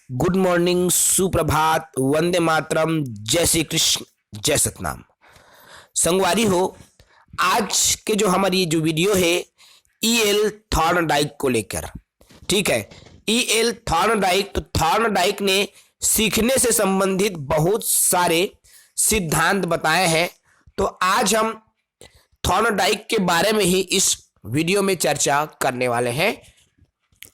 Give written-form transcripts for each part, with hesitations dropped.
Good morning, सुप्रभात, वंदे मातरम, जय श्री कृष्ण, जय सतनाम। संगवारी हो, आज के जो हमारी जो वीडियो है ईएल थॉर्नडाइक को लेकर, ठीक है। ईएल थॉर्नडाइक, तो थॉर्नडाइक ने सीखने से संबंधित बहुत सारे सिद्धांत बताए हैं। तो आज हम थॉर्नडाइक के बारे में ही इस वीडियो में चर्चा करने वाले हैं।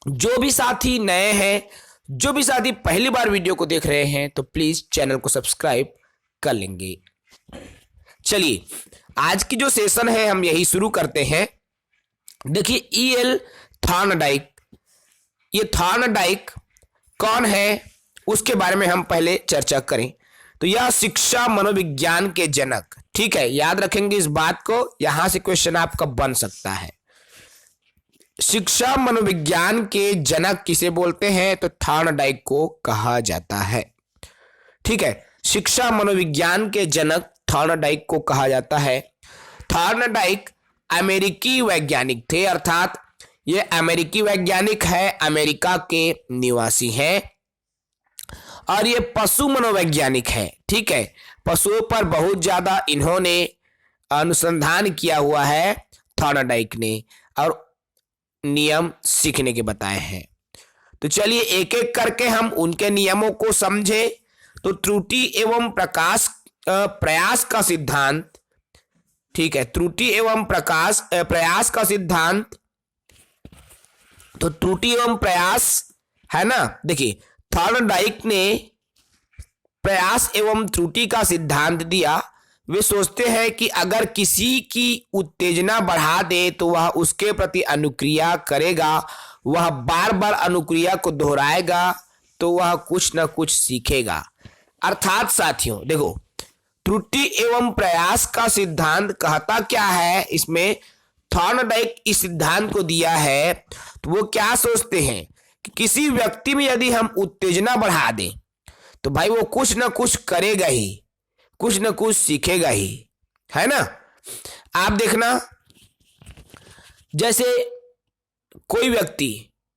जो भी साथी नए हैं, जो भी साथी पहली बार वीडियो को देख रहे हैं, तो प्लीज चैनल को सब्सक्राइब कर लेंगे। चलिए, आज की जो सेशन है हम यही शुरू करते हैं। देखिए, ईएल थॉर्नडाइक, ये थॉर्नडाइक कौन है उसके बारे में हम पहले चर्चा करें। तो यह शिक्षा मनोविज्ञान के जनक, ठीक है, याद रखेंगे इस बात को, यहां से क्वेश्चन आपका बन सकता है। शिक्षा मनोविज्ञान के जनक किसे बोलते हैं? तो थॉर्नडाइक को कहा जाता है, ठीक है। शिक्षा मनोविज्ञान के जनक थॉर्नडाइक को कहा जाता है। थॉर्नडाइक अमेरिकी वैज्ञानिक थे, अर्थात ये अमेरिकी वैज्ञानिक है, अमेरिका के निवासी हैं, और ये पशु मनोवैज्ञानिक है, ठीक है। पशुओं पर बहुत ज्यादा इन्होंने अनुसंधान किया हुआ है थॉर्नडाइक ने, और नियम सीखने के बताए हैं। तो चलिए एक एक करके हम उनके नियमों को समझे। तो त्रुटि एवं प्रयास का सिद्धांत, ठीक है, त्रुटि एवं प्रयास का सिद्धांत। तो त्रुटि एवं प्रयास है ना। देखिए, थॉर्नडाइक ने प्रयास एवं त्रुटि का सिद्धांत दिया। वे सोचते हैं कि अगर किसी की उत्तेजना बढ़ा दे तो वह उसके प्रति अनुक्रिया करेगा, वह बार बार अनुक्रिया को दोहराएगा तो वह कुछ न कुछ सीखेगा। अर्थात साथियों देखो, त्रुटि एवं प्रयास का सिद्धांत कहता क्या है, इसमें थॉर्नडाइक इस सिद्धांत को दिया है। तो वो क्या सोचते हैं कि किसी व्यक्ति में यदि हम उत्तेजना बढ़ा दें तो भाई वो कुछ न कुछ करेगा ही, कुछ न कुछ सीखेगा ही, है ना। आप देखना, जैसे कोई व्यक्ति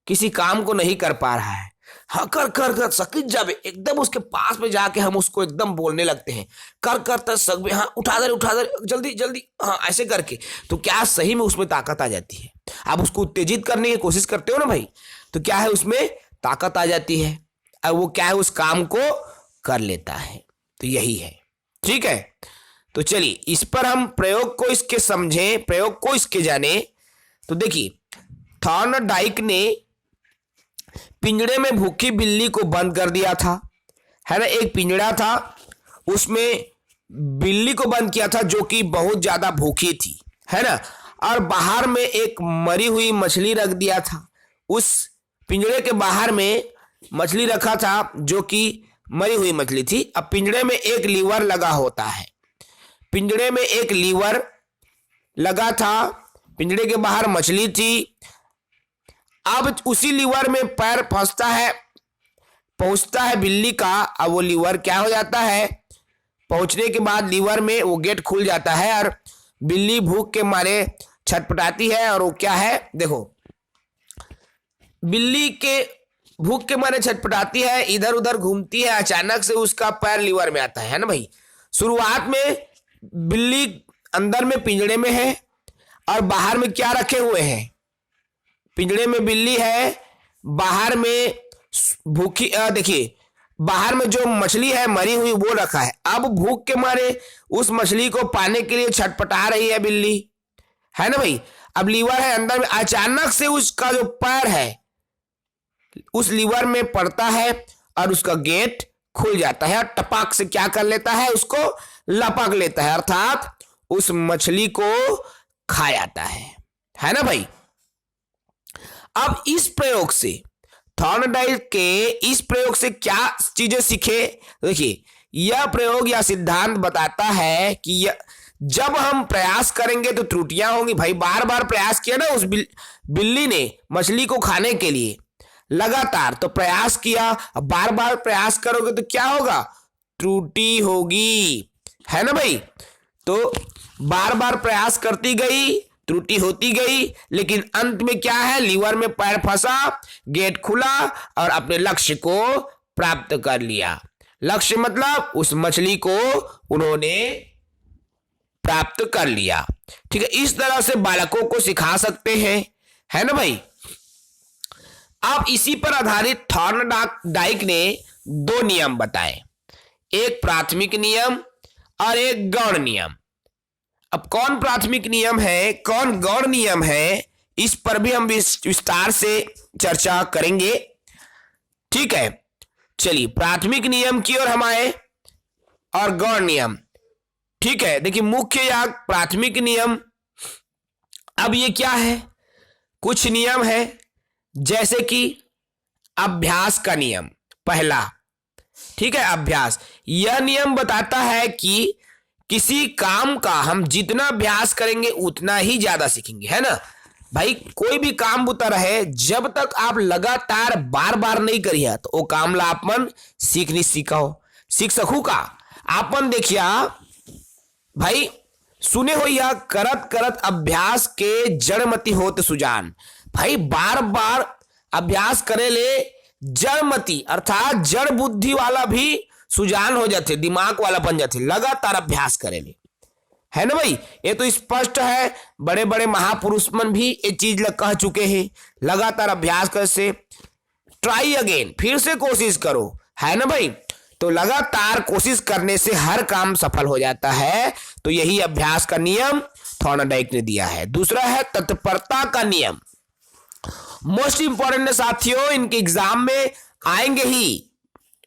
किसी काम को नहीं कर पा रहा है, हाँ कर कर कर सकित जावे, एकदम उसके पास में जाके हम उसको एकदम बोलने लगते हैं, कर कर तर सक, हाँ उठा दे जल्दी जल्दी, हाँ ऐसे करके, तो क्या सही में उसमें ताकत आ जाती है। आप उसको उत्तेजित करने की कोशिश करते हो ना भाई, तो क्या है उसमें ताकत आ जाती है, और वो क्या है उस काम को कर लेता है। तो यही है, ठीक है। तो चलिए इस पर हम प्रयोग को इसके समझें, प्रयोग को इसके जाने। तो देखिए, थॉर्नडाइक ने पिंजड़े में भूखी बिल्ली को बंद कर दिया था, है ना। एक पिंजड़ा था, उसमें बिल्ली को बंद किया था जो कि बहुत ज्यादा भूखी थी, है ना। और बाहर में एक मरी हुई मछली रख दिया था। उस पिंजड़े के बाहर में मछली रखा था जो कि मरी हुई मछली थी। अब पिंजड़े में एक लीवर लगा होता है, पिंजड़े में एक लीवर लगा था, पिंजड़े के बाहर मछली थी। अब उसी लीवर में पैर फंसता है, पहुंचता है बिल्ली का। अब वो लीवर क्या हो जाता है, पहुंचने के बाद लीवर में वो गेट खुल जाता है और बिल्ली भूख के मारे छटपटाती है। और वो क्या है, देखो, बिल्ली के भूख के मारे छटपटाती है, इधर उधर घूमती है, अचानक से उसका पैर लीवर में आता है ना भाई। शुरुआत में बिल्ली अंदर में पिंजड़े में है, और बाहर में क्या रखे हुए हैं, पिंजड़े में बिल्ली है, बाहर में भूखी, देखिए बाहर में जो मछली है मरी हुई वो रखा है। अब भूख के मारे उस मछली को पाने के लिए छटपटा रही है बिल्ली, है ना भाई। अब लीवर है अंदर में, अचानक से उसका जो पैर है उस लीवर में पड़ता है और उसका गेट खुल जाता है, और टपाक से क्या कर लेता है, उसको लपक लेता है, अर्थात उस मछली को खा जाता है ना भाई। अब इस प्रयोग से, थॉर्नडाइक के इस प्रयोग से क्या चीजें सीखे? देखिए, यह प्रयोग या सिद्धांत बताता है कि जब हम प्रयास करेंगे तो त्रुटियां होंगी। भाई बार बार प्रयास किया ना उस बिल्ली ने मछली को खाने के लिए, लगातार तो प्रयास किया, बार बार प्रयास करोगे तो क्या होगा, त्रुटि होगी, है ना भाई। तो बार बार प्रयास करती गई, त्रुटि होती गई, लेकिन अंत में क्या है, लीवर में पैर फंसा, गेट खुला और अपने लक्ष्य को प्राप्त कर लिया। लक्ष्य मतलब उस मछली को उन्होंने प्राप्त कर लिया। ठीक है, इस तरह से बालकों को सिखा सकते हैं, है ना भाई। अब इसी पर आधारित थॉर्नडाइक ने दो नियम बताए, एक प्राथमिक नियम और एक गौण नियम। अब कौन प्राथमिक नियम है, कौन गौण नियम है, इस पर भी हम विस्तार से चर्चा करेंगे। ठीक है, चलिए प्राथमिक नियम की ओर हम आए और गौण नियम। ठीक है, देखिए मुख्य या प्राथमिक नियम, अब ये क्या है, कुछ नियम है जैसे कि अभ्यास का नियम पहला। ठीक है, अभ्यास, यह नियम बताता है कि किसी काम का हम जितना अभ्यास करेंगे उतना ही ज्यादा सीखेंगे, है ना भाई। कोई भी काम बुता रहे, जब तक आप लगातार बार बार नहीं करिए तो वो काम ला आपन सीख नहीं सीख सकू का। आपन देखिया भाई, सुने हो या करत करत अभ्यास के जड़मती होत सुजान। भाई बार बार अभ्यास करे ले जड़मती अर्थात जड़ बुद्धि वाला भी सुजान हो जाते, दिमाग वाला बन जाते, लगातार अभ्यास करे ले, है ना भाई। ये तो स्पष्ट है, बड़े बड़े महापुरुष मन भी ये चीज कह चुके हैं, लगातार अभ्यास कर से ट्राई अगेन, फिर से कोशिश करो, है ना भाई। तो लगातार कोशिश करने से हर काम सफल हो जाता है। तो यही अभ्यास का नियम थॉर्नडाइक ने दिया है। दूसरा है तत्परता का नियम, मोस्ट इंपॉर्टेंट है साथियों, इनके एग्जाम में आएंगे ही,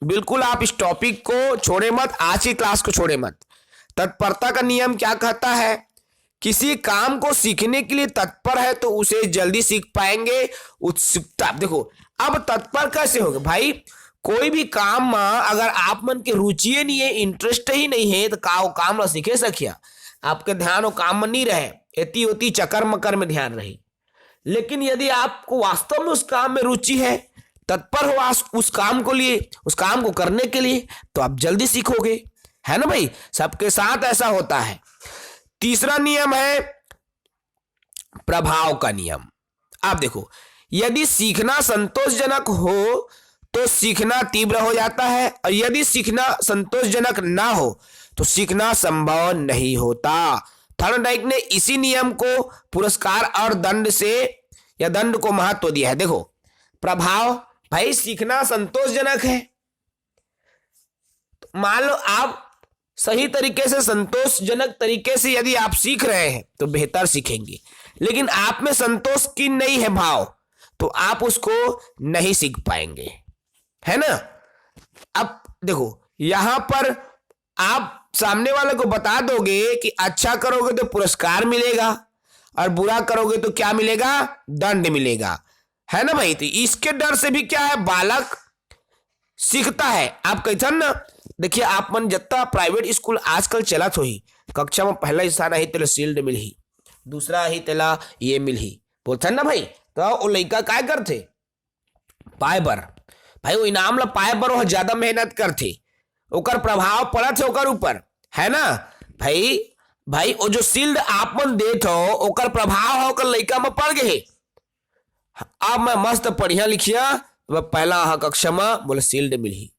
बिल्कुल आप इस टॉपिक को छोड़े मत, आज की क्लास को छोड़े मत। तत्परता का नियम क्या कहता है, किसी काम को सीखने के लिए तत्पर है तो उसे जल्दी सीख पाएंगे। उत्सुकता, देखो अब तत्पर कैसे होगा भाई, कोई भी काम में अगर आप मन के रुचि नहीं है, इंटरेस्ट ही नहीं है, तो काम ना सीखे सकिया। आपके ध्यान वो काम में नहीं रहे, एती ओती चक्कर मकर में ध्यान रहे। लेकिन यदि आपको वास्तव में उस काम में रुचि है, तत्पर हो उस काम को लिए, उस काम को करने के लिए, तो आप जल्दी सीखोगे, है ना भाई। सबके साथ ऐसा होता है। तीसरा नियम है प्रभाव का नियम। आप देखो, यदि सीखना संतोषजनक हो तो सीखना तीव्र हो जाता है, और यदि सीखना संतोषजनक ना हो तो सीखना संभव नहीं होता। थॉर्नडाइक ने इसी नियम को पुरस्कार और दंड से या दंड को महत्व दिया है। देखो प्रभाव, भाई सीखना संतोषजनक है, मान लो आप सही तरीके से संतोषजनक तरीके से यदि आप सीख रहे हैं तो बेहतर सीखेंगे। लेकिन आप में संतोष की नहीं है भाव, तो आप उसको नहीं सीख पाएंगे, है ना। अब देखो यहां पर आप सामने वाले को बता दोगे कि अच्छा करोगे तो पुरस्कार मिलेगा और बुरा करोगे तो क्या मिलेगा, दंड मिलेगा, है ना भाई। तो इसके डर से भी क्या है, बालक सीखता है। आप कहते ना, देखिए आप मन जितना प्राइवेट स्कूल आजकल चला तो ही कक्षा में पहला हिस्सा नहीं तेला शील्ड मिल ही, दूसरा ही तेला ये मिल ही, बोलते ना भाई। तो वो लड़का क्या करते, पाए बर भाई वो इनाम ला पाए बर वो ज्यादा मेहनत करते, ओकर प्रभाव पड़त है ओकर ऊपर, है ना भाई वो जो शील्ड आप मन देत हो ओकर प्रभाव हो ओकर लड़का में पड़ गए। अब मैं मस्त पढ़िया लिखिया तो पहला कक्षा में बोले शील्ड मिली।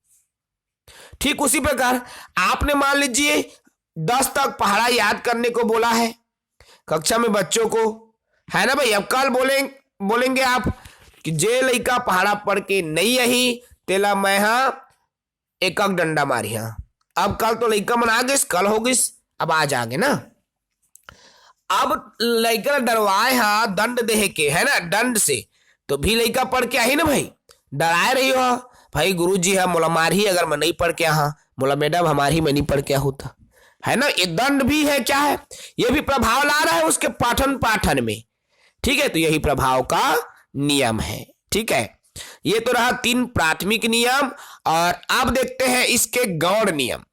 ठीक उसी प्रकार आपने मान लीजिए 10 तक पहाड़ा याद करने को बोला है कक्षा में बच्चों को, है ना भाई। अब कल बोलेंगे आप कि जे लड़का पहाड़ा पढ़ के नहीं यही तेला मैं एक डंडा मारी। अब कल तो लड़का मन आ गई, कल हो गई, अब आज आगे ना। अब लड़का डरवाए दंड दे के, है ना, दंड से तो भी लड़का पढ़ के आई ना भाई, डराए रही हो भाई गुरुजी है मोला मार ही अगर मैं नहीं पढ़ के मोला मैडम हमारी मैं नहीं पढ़ के होता, है ना। ये दंड भी है, क्या है, ये भी प्रभाव ला रहा है उसके पाठन में। ठीक है, तो यही प्रभाव का नियम है। ठीक है, ये तो रहा 3 प्राथमिक नियम, और अब देखते हैं इसके गौण नियम।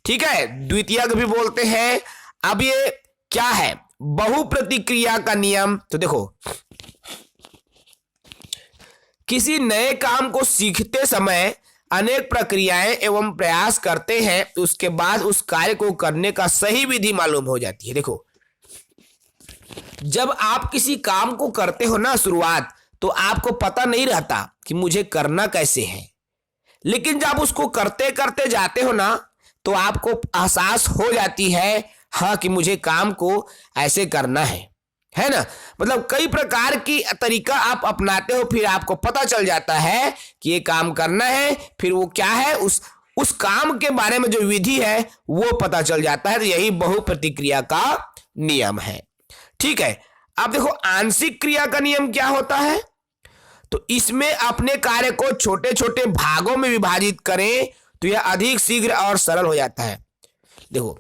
ठीक है, द्वितीयक भी बोलते हैं। अब ये क्या है, बहु प्रतिक्रिया का नियम। तो देखो किसी नए काम को सीखते समय अनेक प्रक्रियाएं एवं प्रयास करते हैं, उसके बाद उस कार्य को करने का सही विधि मालूम हो जाती है। देखो जब आप किसी काम को करते हो ना शुरुआत, तो आपको पता नहीं रहता कि मुझे करना कैसे है, लेकिन जब उसको करते करते जाते हो ना तो आपको एहसास हो जाती है हाँ कि मुझे काम को ऐसे करना है ना। मतलब कई प्रकार की तरीका आप अपनाते हो, फिर आपको पता चल जाता है कि ये काम करना है, फिर वो क्या है उस काम के बारे में जो विधि है वो पता चल जाता है। तो यही बहुप्रतिक्रिया का नियम है। ठीक है, अब देखो आंशिक क्रिया का नियम क्या होता है। तो इसमें अपने कार्य को छोटे छोटे भागों में विभाजित करें तो यह अधिक शीघ्र और सरल हो जाता है। देखो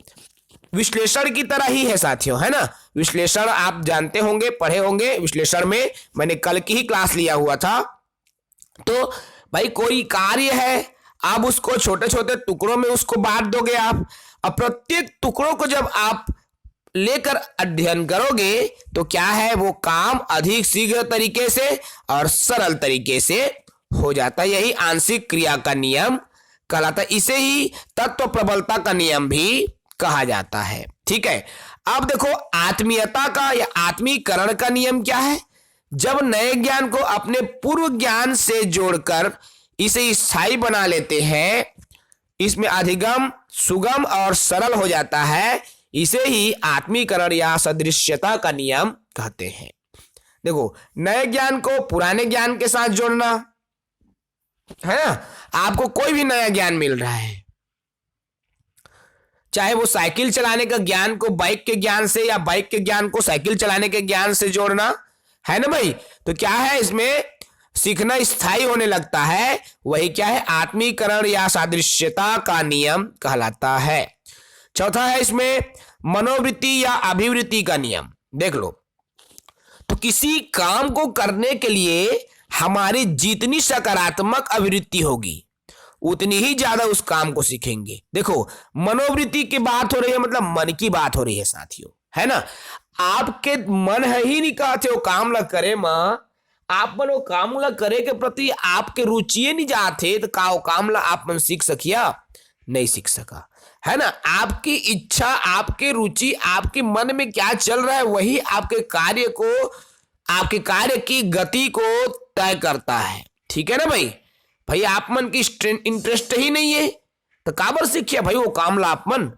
विश्लेषण की तरह ही है साथियों, है ना। विश्लेषण आप जानते होंगे, पढ़े होंगे। विश्लेषण में मैंने कल की ही क्लास लिया हुआ था। तो भाई कोई कार्य है, आप उसको छोटे छोटे टुकड़ों में उसको बांट दोगे आप। अब प्रत्येक टुकड़ों को जब आप लेकर अध्ययन करोगे तो क्या है, वो काम अधिक शीघ्र तरीके से और सरल तरीके से हो जाता है। यही आंशिक क्रिया का नियम कहलाता है। इसे ही तत्व प्रबलता का नियम भी कहा जाता है। ठीक है, अब देखो आत्मीयता का या आत्मीकरण का नियम क्या है। जब नए ज्ञान को अपने पूर्व ज्ञान से जोड़कर इसे स्थायी बना लेते हैं, इसमें अधिगम सुगम और सरल हो जाता है। इसे ही आत्मीकरण या सदृश्यता का नियम कहते हैं। देखो नए ज्ञान को पुराने ज्ञान के साथ जोड़ना, है ना। आपको कोई भी नया ज्ञान मिल रहा है, चाहे वो साइकिल चलाने का ज्ञान को बाइक के ज्ञान से या बाइक के ज्ञान को साइकिल चलाने के ज्ञान से जोड़ना, है ना भाई। तो क्या है, इसमें सीखना स्थायी होने लगता है। वही क्या है, आत्मीकरण या सादृश्यता का नियम कहलाता है। चौथा है इसमें मनोवृत्ति या अभिवृत्ति का नियम। देख लो, तो किसी काम को करने के लिए हमारी जितनी सकारात्मक अभिवृत्ति होगी उतनी ही ज्यादा उस काम को सीखेंगे। देखो मनोवृत्ति की बात हो रही है, मतलब मन की बात हो रही है साथियों, है ना। आपके मन है ही नहीं कहते हो काम ला करे मां, आप मन वो काम ला करे के प्रति आपके रुचि नहीं जाते तो का काम ला आप मन सीख सकिया, नहीं सीख सका, है ना। आपकी इच्छा, आपकी रुचि, आपके मन में क्या चल रहा है वही आपके कार्य को, आपके कार्य की गति को तय करता है। ठीक है ना भाई आप मन की इंटरेस्ट ही नहीं है तो काबर सीखिए भाई वो काम ला आप मन,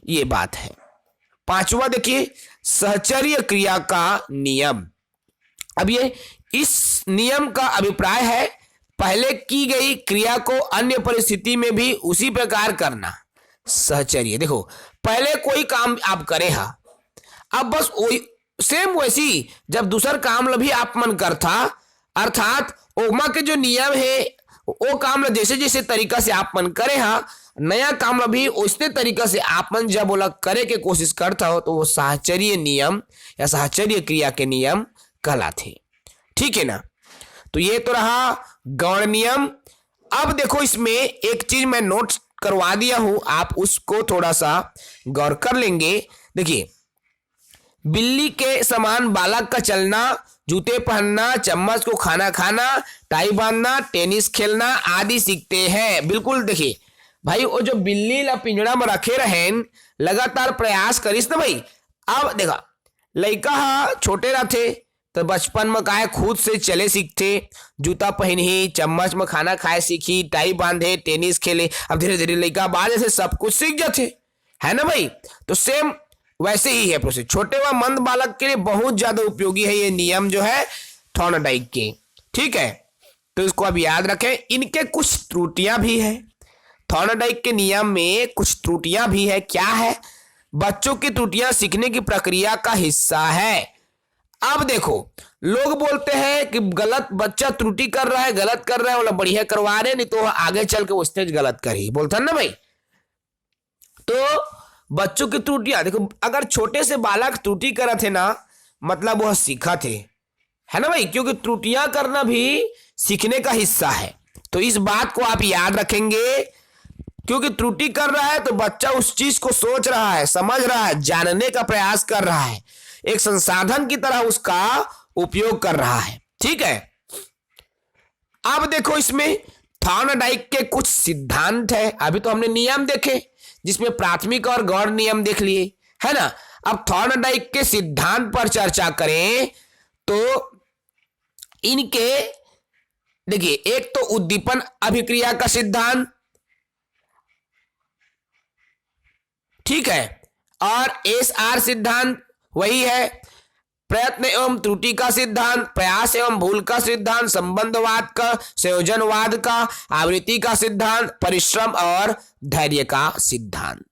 ये बात है। पांचवा देखिए सहचर्य क्रिया का नियम। अब ये इस नियम का अभिप्राय है पहले की गई क्रिया को अन्य परिस्थिति में भी उसी प्रकार करना। सहचर्य, देखो पहले कोई काम आप करे हा, अब बस वही सेम वैसी जब दूसर काम भी आप मन करता, अर्थात ओमा के जो नियम है वो काम जैसे जैसे तरीका से आप मन करे हा, नया काम भी उसी तरीका से आप मन जब बोला करे के कोशिश करता हो तो वो साहचर्य नियम या साहचर्य क्रिया के नियम कहलाते। ठीक है ना। तो ये तो रहा गौण नियम। अब देखो इसमें एक चीज मैं नोट करवा दिया हूं, आप उसको थोड़ा सा गौर कर लेंगे। देखिए बिल्ली के समान बालक का चलना, जूते पहनना, चम्मच को खाना खाना, टाई बांधना, टेनिस खेलना आदि सीखते हैं। बिल्कुल देखिए भाई वो जो बिल्ली ला पिंजड़ा में रखे रहे लगातार प्रयास करिस ना भाई। अब देखा लड़का छोटे रहते तो बचपन में काहे खुद से चले सीखते, जूता पहनी, चम्मच में खाना खाए सीखी, टाई बांधे, टेनिस खेले। अब धीरे धीरे लड़का बाद से सब कुछ सीख जाते, है ना भाई। तो सेम वैसे ही है प्रोसेस। छोटे व मंद बालक के लिए बहुत ज्यादा उपयोगी है ये नियम जो है थॉर्नडाइक के। ठीक है, तो इसको अब याद रखें। इनके कुछ त्रुटियां भी है, थॉर्नडाइक के नियम में कुछ त्रुटियां भी है। क्या है, बच्चों की त्रुटियां सीखने की प्रक्रिया का हिस्सा है। अब देखो लोग बोलते हैं कि गलत बच्चा त्रुटि कर रहा है, गलत कर रहा है, बोला बढ़िया करवा रहे, नहीं तो आगे चल के उसने गलत करी, बोलता ना भाई। तो बच्चों की त्रुटियां देखो, अगर छोटे से बालक त्रुटि करे थे ना मतलब वह सीखा थे, है ना भाई, क्योंकि त्रुटियां करना भी सीखने का हिस्सा है। तो इस बात को आप याद रखेंगे, क्योंकि त्रुटि कर रहा है तो बच्चा उस चीज को सोच रहा है, समझ रहा है, जानने का प्रयास कर रहा है, एक संसाधन की तरह उसका उपयोग कर रहा है। ठीक है, अब देखो इसमें थॉर्नडाइक के कुछ सिद्धांत है। अभी तो हमने नियम देखे जिसमें प्राथमिक और गौण नियम देख लिए, है ना। अब थॉर्नडाइक के सिद्धांत पर चर्चा करें तो इनके देखिए, एक तो उद्दीपन अभिक्रिया का सिद्धांत, ठीक है, और SR सिद्धांत वही है, प्रयत्न एवं त्रुटि का सिद्धांत, प्रयास एवं भूल का सिद्धांत, संबंधवाद का, संयोजनवाद का, आवृत्ति का सिद्धांत, परिश्रम और धैर्य का सिद्धांत।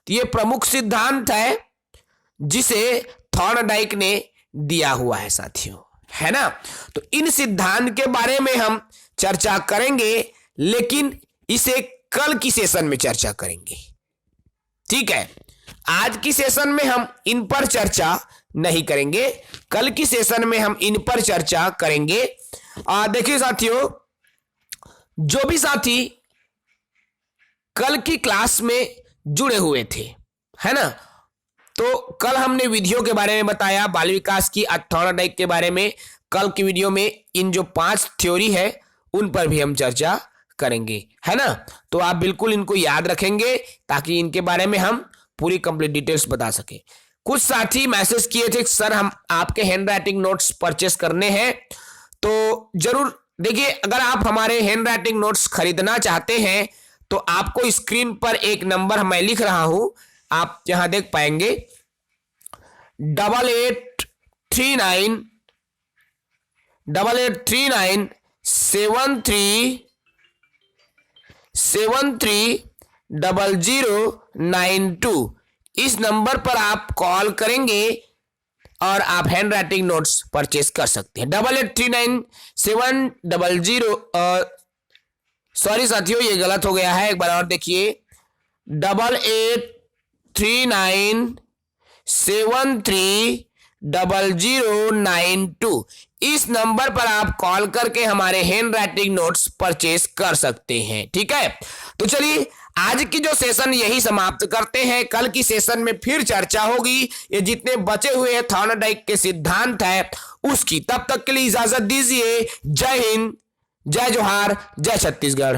तो ये प्रमुख सिद्धांत है जिसे थॉर्नडाइक ने दिया हुआ है साथियों, है ना। तो इन सिद्धांत के बारे में हम चर्चा करेंगे, लेकिन इसे कल की सेशन में चर्चा करेंगे, ठीक है। आज की सेशन में हम इन पर चर्चा नहीं करेंगे, कल की सेशन में हम इन पर चर्चा करेंगे। देखिए साथियों, जो भी साथी कल की क्लास में जुड़े हुए थे, है ना, तो कल हमने विधियों के बारे में बताया, बाल विकास की थॉर्नडाइक के बारे में। कल की वीडियो में इन जो 5 थ्योरी है उन पर भी हम चर्चा करेंगे, है ना। तो आप बिल्कुल इनको याद रखेंगे ताकि इनके बारे में हम पूरी कंप्लीट डिटेल्स बता सके। कुछ साथी मैसेज किए थे, सर हम आपके हैंड राइटिंग नोट्स परचेस करने हैं, तो जरूर देखिए, अगर आप हमारे हैंड राइटिंग नोट्स खरीदना चाहते हैं तो आपको स्क्रीन पर एक नंबर मैं लिख रहा हूं, आप यहां देख पाएंगे, 8839 730092। इस नंबर पर आप कॉल करेंगे और आप हैंड राइटिंग नोट्स परचेस कर सकते हैं। 883970, सॉरी साथियों ये गलत हो गया है, एक बार और देखिए, 8839730092। इस नंबर पर आप कॉल करके हमारे हैंड राइटिंग नोट्स परचेस कर सकते हैं, ठीक है। तो चलिए आज की जो सेशन यही समाप्त करते हैं, कल की सेशन में फिर चर्चा होगी ये जितने बचे हुए हैं थॉर्नडाइक के सिद्धांत है उसकी। तब तक के लिए इजाजत दीजिए। जय हिंद, जय जोहार, जय छत्तीसगढ़।